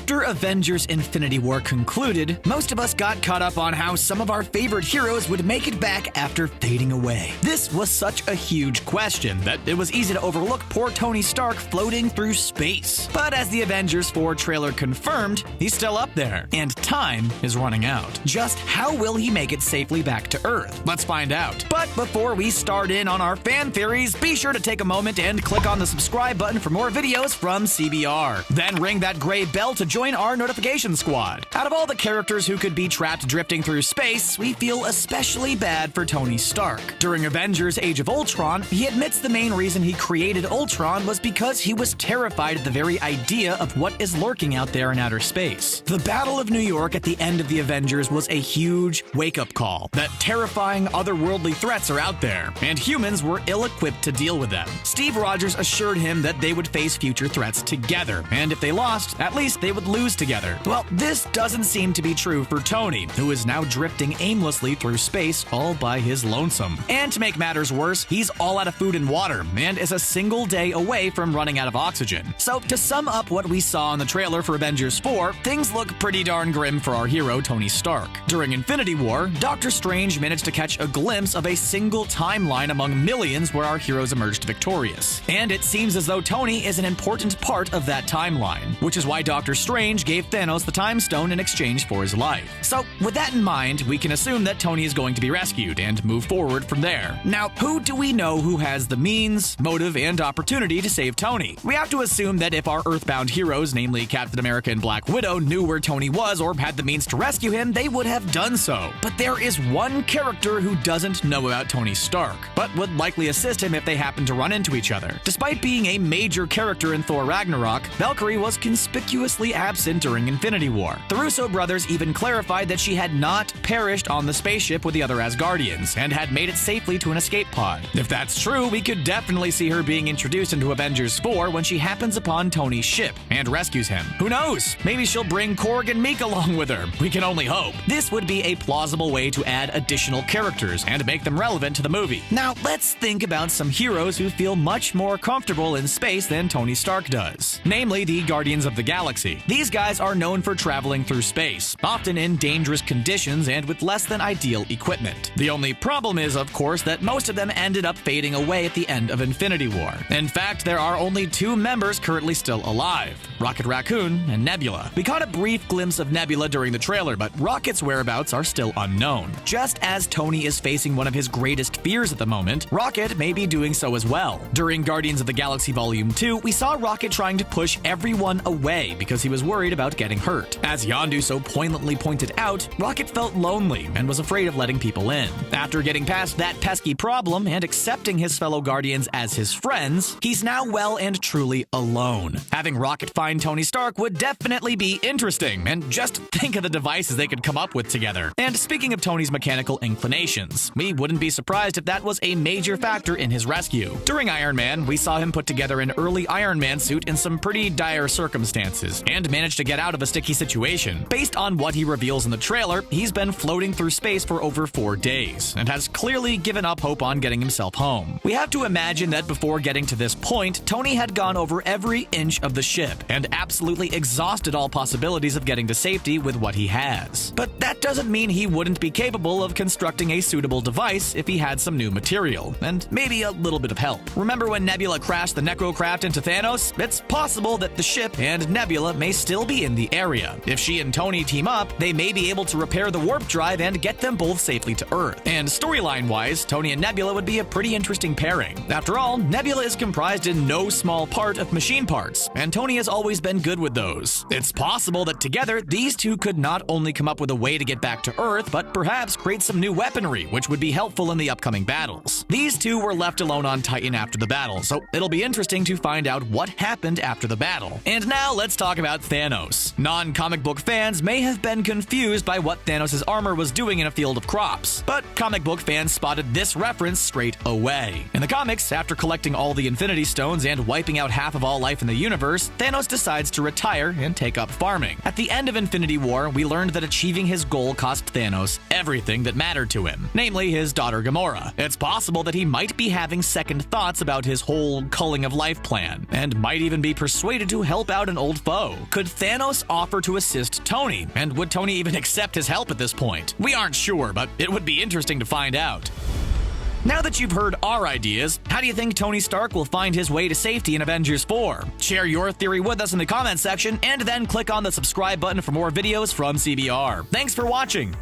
After Avengers Infinity War concluded, most of us got caught up on how some of our favorite heroes would make it back after fading away. This was such a huge question that it was easy to overlook poor Tony Stark floating through space. But as the Avengers 4 trailer confirmed, he's still up there, and time is running out. Just how will he make it safely back to Earth? Let's find out. But before we start in on our fan theories, be sure to take a moment and click on the subscribe button for more videos from CBR. Then ring that gray bell to join our notification squad. Out of all the characters who could be trapped drifting through space, we feel especially bad for Tony Stark. During Avengers Age of Ultron, he admits the main reason he created Ultron was because he was terrified at the very idea of what is lurking out there in outer space. The Battle of New York at the end of the Avengers was a huge wake-up call that terrifying otherworldly threats are out there, and humans were ill-equipped to deal with them. Steve Rogers assured him that they would face future threats together, and if they lost, at least they would lose together. Well, this doesn't seem to be true for Tony, who is now drifting aimlessly through space all by his lonesome. And to make matters worse, he's all out of food and water, and is a single day away from running out of oxygen. So to sum up what we saw in the trailer for Avengers 4, things look pretty darn grim for our hero Tony Stark. During Infinity War, Doctor Strange managed to catch a glimpse of a single timeline among millions where our heroes emerged victorious. And it seems as though Tony is an important part of that timeline, which is why Doctor Strange gave Thanos the Time Stone in exchange for his life. So, with that in mind, we can assume that Tony is going to be rescued and move forward from there. Now, who do we know who has the means, motive, and opportunity to save Tony? We have to assume that if our Earthbound heroes, namely Captain America and Black Widow, knew where Tony was or had the means to rescue him, they would have done so. But there is one character who doesn't know about Tony Stark, but would likely assist him if they happen to run into each other. Despite being a major character in Thor Ragnarok, Valkyrie was conspicuously absent during Infinity War. The Russo brothers even clarified that she had not perished on the spaceship with the other Asgardians, and had made it safely to an escape pod. If that's true, we could definitely see her being introduced into Avengers 4 when she happens upon Tony's ship and rescues him. Who knows? Maybe she'll bring Korg and Meek along with her. We can only hope. This would be a plausible way to add additional characters and make them relevant to the movie. Now, let's think about some heroes who feel much more comfortable in space than Tony Stark does. Namely, the Guardians of the Galaxy. These guys are known for traveling through space, often in dangerous conditions and with less than ideal equipment. The only problem is, of course, that most of them ended up fading away at the end of Infinity War. In fact, there are only two members currently still alive: Rocket Raccoon and Nebula. We caught a brief glimpse of Nebula during the trailer, but Rocket's whereabouts are still unknown. Just as Tony is facing one of his greatest fears at the moment, Rocket may be doing so as well. During Guardians of the Galaxy Volume 2, we saw Rocket trying to push everyone away because he was worried about getting hurt. As Yondu so poignantly pointed out, Rocket felt lonely and was afraid of letting people in. After getting past that pesky problem and accepting his fellow Guardians as his friends, he's now well and truly alone. Having Rocket find Tony Stark would definitely be interesting, and just think of the devices they could come up with together. And speaking of Tony's mechanical inclinations, we wouldn't be surprised if that was a major factor in his rescue. During Iron Man, we saw him put together an early Iron Man suit in some pretty dire circumstances, and managed to get out of a sticky situation. Based on what he reveals in the trailer, he's been floating through space for over 4 days, and has clearly given up hope on getting himself home. We have to imagine that before getting to this point, Tony had gone over every inch of the ship, and absolutely exhausted all possibilities of getting to safety with what he has. But that doesn't mean he wouldn't be capable of constructing a suitable device if he had some new material, and maybe a little bit of help. Remember when Nebula crashed the Necrocraft into Thanos? It's possible that the ship and Nebula may still be in the area. If she and Tony team up, they may be able to repair the warp drive and get them both safely to Earth. And storyline-wise, Tony and Nebula would be a pretty interesting pairing. After all, Nebula is comprised in no small part of machine parts, and Tony has always been good with those. It's possible that together, these two could not only come up with a way to get back to Earth, but perhaps create some new weaponry, which would be helpful in the upcoming battles. These two were left alone on Titan after the battle, so it'll be interesting to find out what happened after the battle. And now let's talk about Thanos. Non-comic book fans may have been confused by what Thanos' armor was doing in a field of crops, but comic book fans spotted this reference straight away. In the comics, after collecting all the Infinity Stones and wiping out half of all life in the universe, Thanos decides to retire and take up farming. At the end of Infinity War, we learned that achieving his goal cost Thanos everything that mattered to him, namely his daughter Gamora. It's possible that he might be having second thoughts about his whole culling of life plan, and might even be persuaded to help out an old foe. Could Thanos offer to assist Tony? And would Tony even accept his help at this point? We aren't sure, but it would be interesting to find out. Now that you've heard our ideas, how do you think Tony Stark will find his way to safety in Avengers 4? Share your theory with us in the comments section, and then click on the subscribe button for more videos from CBR. Thanks for watching!